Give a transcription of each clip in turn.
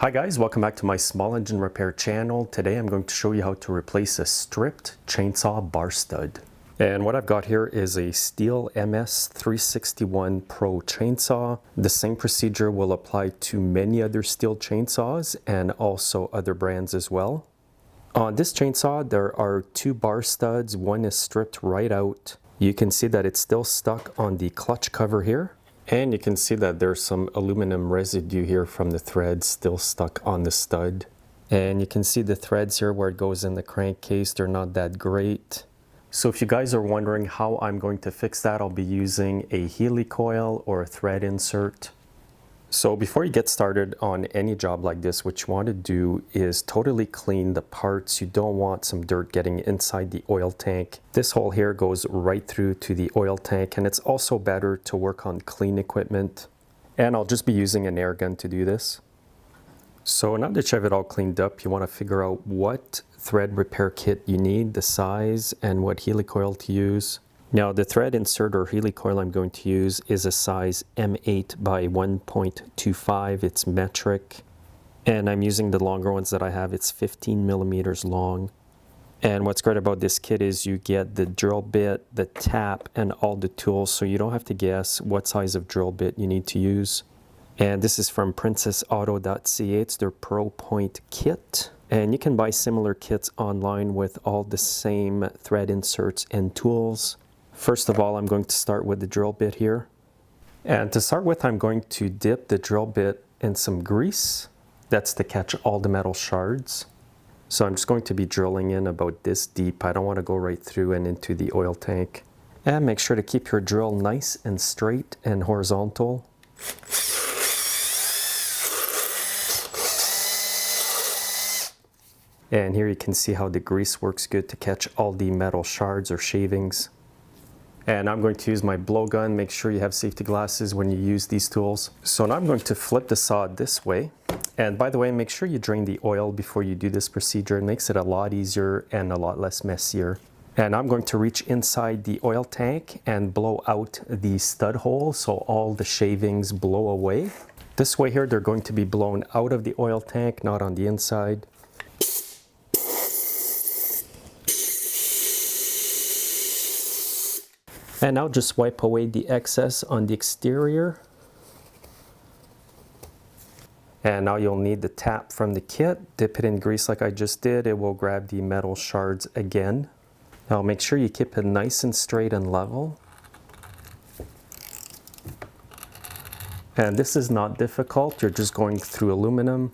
Hi guys, welcome back to my small engine repair channel. Today I'm going to show you how to replace a stripped chainsaw bar stud. And what I've got here is a Stihl MS361 Pro chainsaw. The same procedure will apply to many other Stihl chainsaws and also other brands as well. On this chainsaw there are two bar studs. One is stripped right out. You can see that it's still stuck on the clutch cover here. And you can see that there's some aluminum residue here from the threads still stuck on the stud. And you can see the threads here where it goes in the crankcase, they're not that great. So if you guys are wondering how I'm going to fix that, I'll be using a helicoil or a thread insert. So before you get started on any job like this, what you want to do is totally clean the parts. You don't want some dirt getting inside the oil tank. This hole here goes right through to the oil tank, and it's also better to work on clean equipment. And I'll just be using an air gun to do this. So now that you have it all cleaned up, you want to figure out what thread repair kit you need, the size, and what helicoil to use. Now the thread insert or helicoil I'm going to use is a size M8 by 1.25. It's metric. And I'm using the longer ones that I have. It's 15 millimeters long. And what's great about this kit is you get the drill bit, the tap, and all the tools, so you don't have to guess what size of drill bit you need to use. And this is from princessauto.ca. It's their Pro Point kit. And you can buy similar kits online with all the same thread inserts and tools. First of all, I'm going to start with the drill bit here. And to start with, I'm going to dip the drill bit in some grease. That's to catch all the metal shards. So I'm just going to be drilling in about this deep. I don't want to go right through and into the oil tank. And make sure to keep your drill nice and straight and horizontal. And here you can see how the grease works good to catch all the metal shards or shavings. And I'm going to use my blowgun. Make sure you have safety glasses when you use these tools. So now I'm going to flip the saw this way. And by the way, make sure you drain the oil before you do this procedure. It makes it a lot easier and a lot less messier. And I'm going to reach inside the oil tank and blow out the stud hole so all the shavings blow away. This way here, they're going to be blown out of the oil tank, not on the inside. And now just wipe away the excess on the exterior. And now you'll need the tap from the kit. Dip it in grease like I just did. It will grab the metal shards again. Now make sure you keep it nice and straight and level. And this is not difficult. You're just going through aluminum.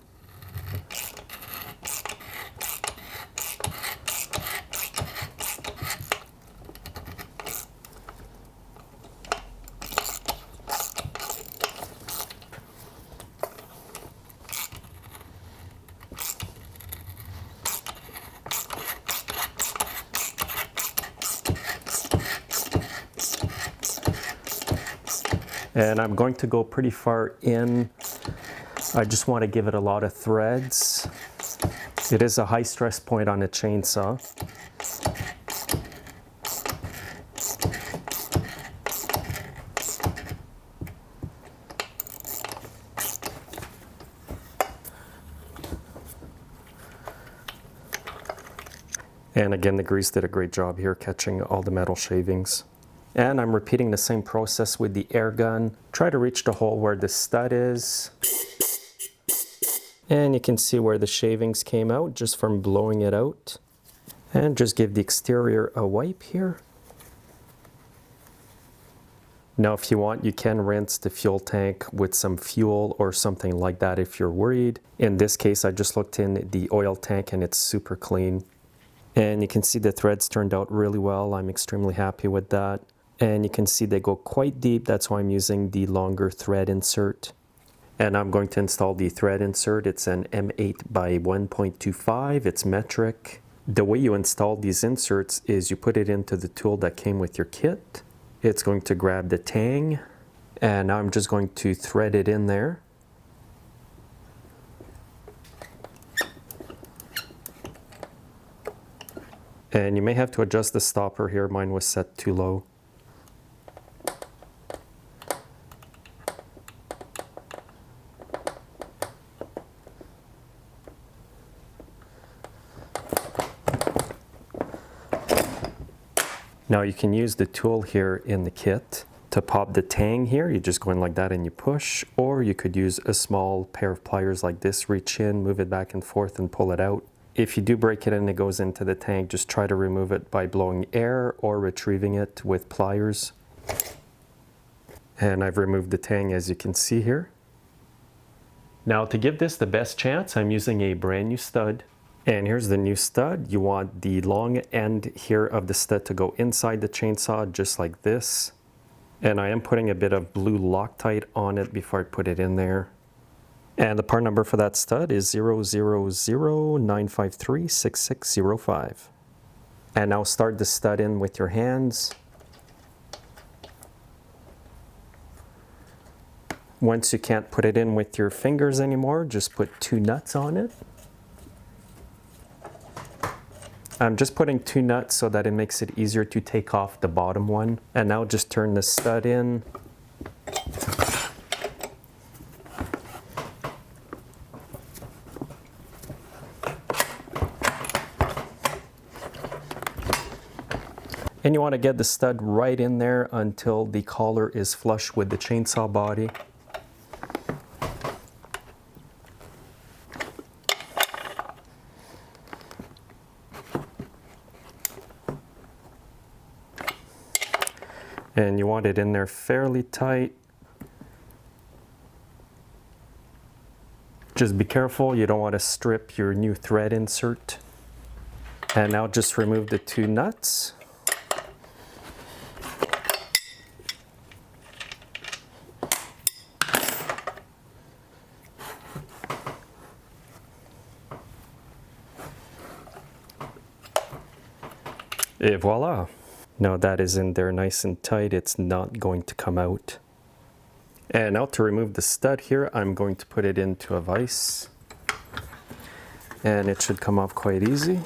And I'm going to go pretty far in. I just want to give it a lot of threads. It is a high stress point on a chainsaw. And again, the grease did a great job here catching all the metal shavings. And I'm repeating the same process with the air gun. Try to reach the hole where the stud is. And you can see where the shavings came out just from blowing it out. And just give the exterior a wipe here. Now if you want, you can rinse the fuel tank with some fuel or something like that if you're worried. In this case, I just looked in the oil tank and it's super clean. And you can see the threads turned out really well. I'm extremely happy with that. And you can see they go quite deep. That's why I'm using the longer thread insert. And I'm going to install the thread insert. It's an M8 by 1.25. It's metric. The way you install these inserts is you put it into the tool that came with your kit. It's going to grab the tang. And now I'm just going to thread it in there. And you may have to adjust the stopper here. Mine was set too low. Now you can use the tool here in the kit to pop the tang here. You just go in like that and you push, or you could use a small pair of pliers like this, reach in, move it back and forth and pull it out. If you do break it and it goes into the tank, just try to remove it by blowing air or retrieving it with pliers. And I've removed the tang, as you can see here. Now to give this the best chance, I'm using a brand new stud. And here's the new stud. You want the long end here of the stud to go inside the chainsaw just like this. And I am putting a bit of blue Loctite on it before I put it in there. And the part number for that stud is 000-953-6605. And now start the stud in with your hands. Once you can't put it in with your fingers anymore, just put 2 nuts on it. I'm just putting 2 nuts so that it makes it easier to take off the bottom one. And now just turn the stud in. And you want to get the stud right in there until the collar is flush with the chainsaw body. And you want it in there fairly tight. Just be careful, you don't want to strip your new thread insert. And now just remove the 2 nuts. Et voila! Now that is in there nice and tight, it's not going to come out. And now to remove the stud here, I'm going to put it into a vise. And it should come off quite easy.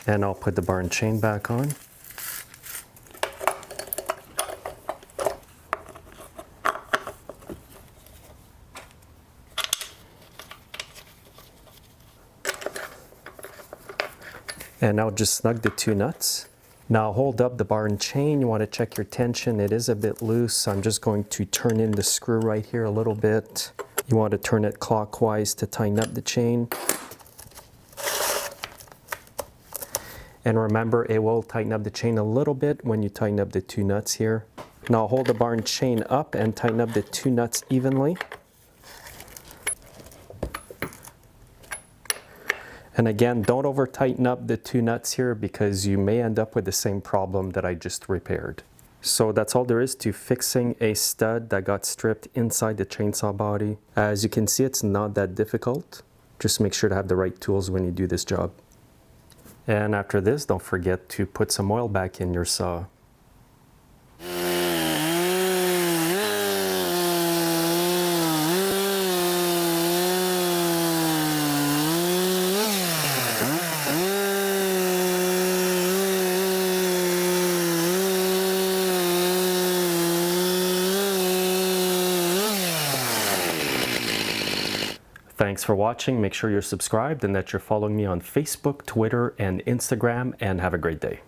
And I'll put the bar and chain back on. And now just snug the 2 nuts. Now hold up the bar and chain. You want to check your tension. It is a bit loose. I'm just going to turn in the screw right here a little bit. You want to turn it clockwise to tighten up the chain. And remember, it will tighten up the chain a little bit when you tighten up the 2 nuts here. Now hold the bar and chain up and tighten up the 2 nuts evenly. And again, don't over tighten up the 2 nuts here because you may end up with the same problem that I just repaired. So that's all there is to fixing a stud that got stripped inside the chainsaw body. As you can see, it's not that difficult. Just make sure to have the right tools when you do this job. And after this, don't forget to put some oil back in your saw. Thanks for watching. Make sure you're subscribed and that you're following me on Facebook, Twitter, and Instagram, and have a great day.